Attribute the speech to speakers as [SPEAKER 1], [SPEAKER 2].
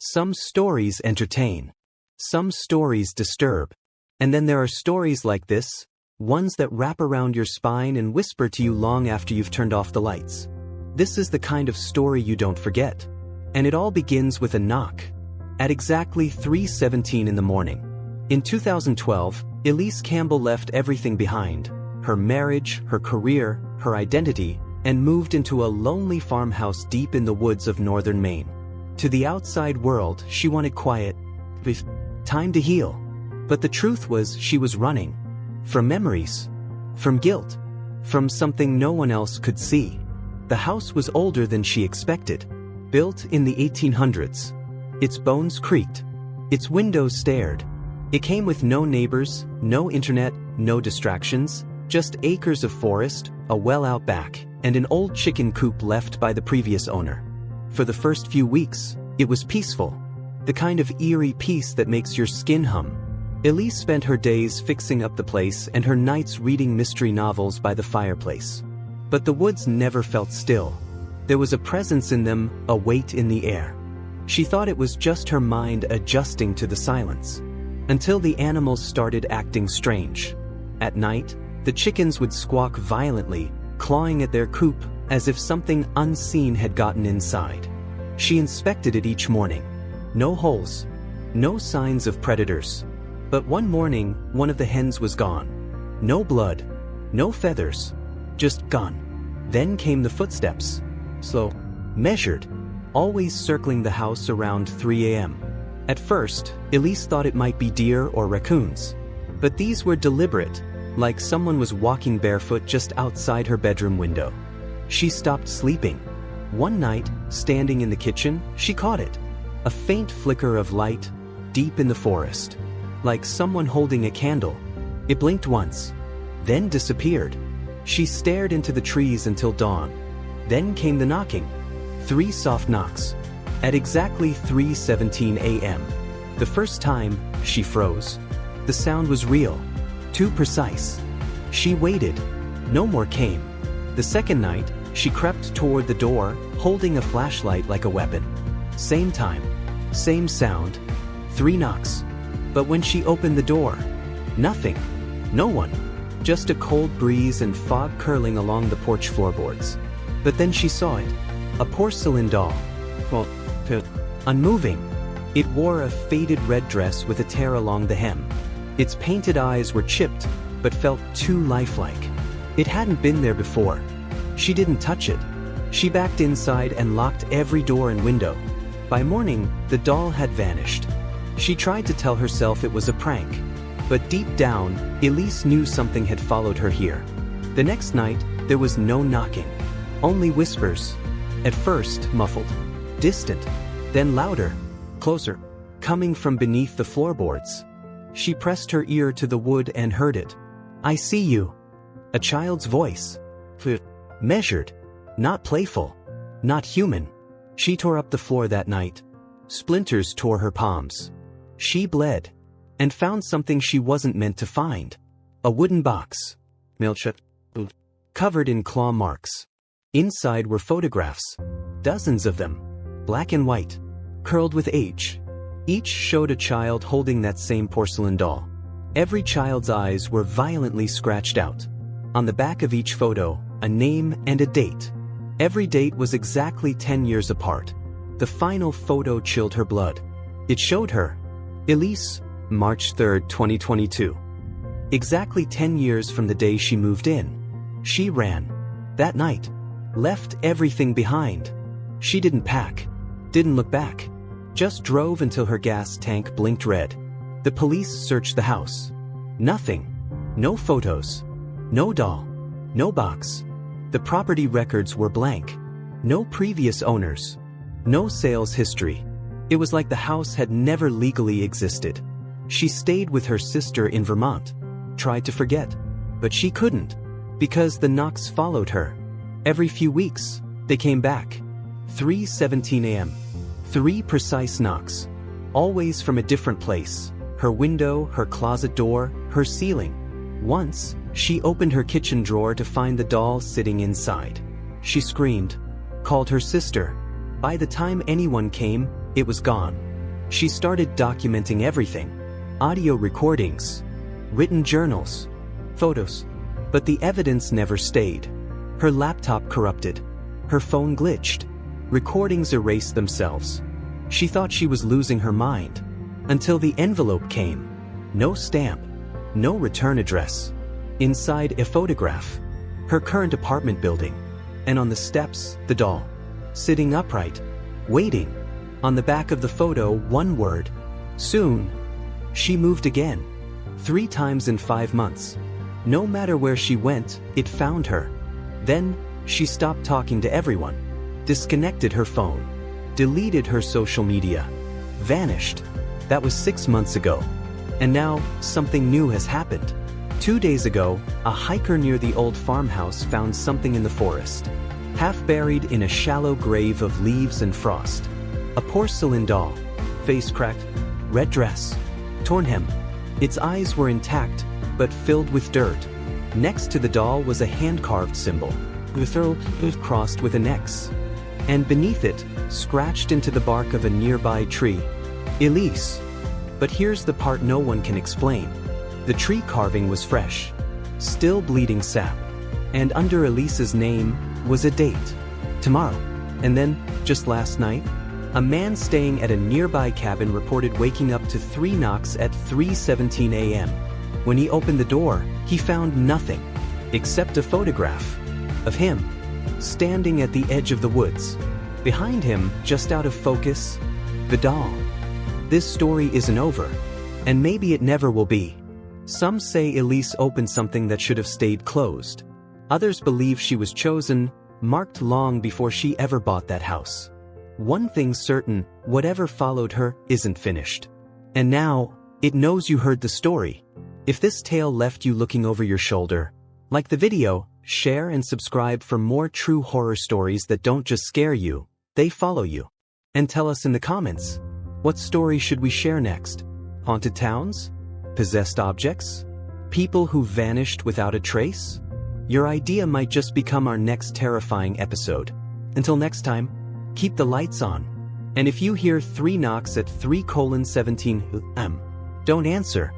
[SPEAKER 1] Some stories entertain. Some stories disturb. And then there are stories like this, ones that wrap around your spine and whisper to you long after you've turned off the lights. This is the kind of story you don't forget. And it all begins with a knock. At exactly 3:17 in the morning. In 2012, Elise Campbell left everything behind. Her marriage, her career, her identity, and moved into a lonely farmhouse deep in the woods of northern Maine. To the outside world, she wanted quiet, time to heal. But the truth was she was running. From memories. From guilt. From something no one else could see. The house was older than she expected. Built in the 1800s. Its bones creaked. Its windows stared. It came with no neighbors, no internet, no distractions, just acres of forest, a well out back, and an old chicken coop left by the previous owner. For the first few weeks, it was peaceful. The kind of eerie peace that makes your skin hum. Elise spent her days fixing up the place and her nights reading mystery novels by the fireplace. But the woods never felt still. There was a presence in them, a weight in the air. She thought it was just her mind adjusting to the silence. Until the animals started acting strange. At night, the chickens would squawk violently, clawing at their coop, as if something unseen had gotten inside. She inspected it each morning. No holes. No signs of predators. But one morning, one of the hens was gone. No blood. No feathers. Just gone. Then came the footsteps. Slow. Measured. Always circling the house around 3 a.m. At first, Elise thought it might be deer or raccoons. But these were deliberate, like someone was walking barefoot just outside her bedroom window. She stopped sleeping. One night, standing in the kitchen, she caught it. A faint flicker of light, deep in the forest. Like someone holding a candle. It blinked once, then disappeared. She stared into the trees until dawn. Then came the knocking. 3 soft knocks. At exactly 3:17 a.m. The first time, she froze. The sound was real. Too precise. She waited. No more came. The second night, she crept toward the door, holding a flashlight like a weapon. Same time. Same sound. 3 knocks. But when she opened the door, nothing. No one. Just a cold breeze and fog curling along the porch floorboards. But then she saw it. A porcelain doll. Well, unmoving. It wore a faded red dress with a tear along the hem. Its painted eyes were chipped, but felt too lifelike. It hadn't been there before. She didn't touch it. She backed inside and locked every door and window. By morning, the doll had vanished. She tried to tell herself it was a prank. But deep down, Elise knew something had followed her here. The next night, there was no knocking. Only whispers. At first, muffled. Distant. Then louder. Closer. Coming from beneath the floorboards. She pressed her ear to the wood and heard it. "I see you." A child's voice. Measured. Not playful. Not human. She tore up the floor that night. Splinters tore her palms. She bled. And found something she wasn't meant to find. A wooden box. Covered in claw marks. Inside were photographs. Dozens of them. Black and white. Curled with age. Each showed a child holding that same porcelain doll. Every child's eyes were violently scratched out. On the back of each photo, a name and a date. Every date was exactly 10 years apart. The final photo chilled her blood. It showed her. Elise, March 3, 2022. Exactly 10 years from the day she moved in. She ran. That night. Left everything behind. She didn't pack. Didn't look back. Just drove until her gas tank blinked red. The police searched the house. Nothing. No photos. No doll. No box. The property records were blank. No previous owners. No sales history. It was like the house had never legally existed. She stayed with her sister in Vermont. Tried to forget. But she couldn't. Because the knocks followed her. Every few weeks, they came back. 3:17 a.m. 3 precise knocks. Always from a different place. Her window, her closet door, her ceiling. Once, she opened her kitchen drawer to find the doll sitting inside. She screamed. Called her sister. By the time anyone came, it was gone. She started documenting everything: audio recordings, written journals, photos. But the evidence never stayed. Her laptop corrupted. Her phone glitched. Recordings erased themselves. She thought she was losing her mind. Until the envelope came. No stamp. No return address. Inside, a photograph. Her current apartment building. And on the steps, the doll. Sitting upright. Waiting. On the back of the photo, one word: soon. She moved again. 3 times in 5 months. No matter where she went, it found her. Then, she stopped talking to everyone. Disconnected her phone. Deleted her social media. Vanished. That was 6 months ago. And now, something new has happened. 2 days ago, a hiker near the old farmhouse found something in the forest. Half buried in a shallow grave of leaves and frost. A porcelain doll. Face cracked. Red dress. Torn hem. Its eyes were intact, but filled with dirt. Next to the doll was a hand-carved symbol, crossed with an X. And beneath it, scratched into the bark of a nearby tree, Elise. But here's the part no one can explain. The tree carving was fresh, still bleeding sap. And under Elise's name was a date. Tomorrow. And then, just last night, a man staying at a nearby cabin reported waking up to 3 knocks at 3:17 a.m. When he opened the door, he found nothing except a photograph of him standing at the edge of the woods. Behind him, just out of focus, the doll. This story isn't over, and maybe it never will be. Some say Elise opened something that should have stayed closed. Others believe she was chosen, marked long before she ever bought that house. One thing's certain: whatever followed her isn't finished. And now, it knows you heard the story. If this tale left you looking over your shoulder, like the video, share and subscribe for more true horror stories that don't just scare you, they follow you. And tell us in the comments, what story should we share next? Haunted towns? Possessed objects? People who vanished without a trace? Your idea might just become our next terrifying episode. Until next time, keep the lights on. And if you hear 3 knocks at 3:17 am, don't answer.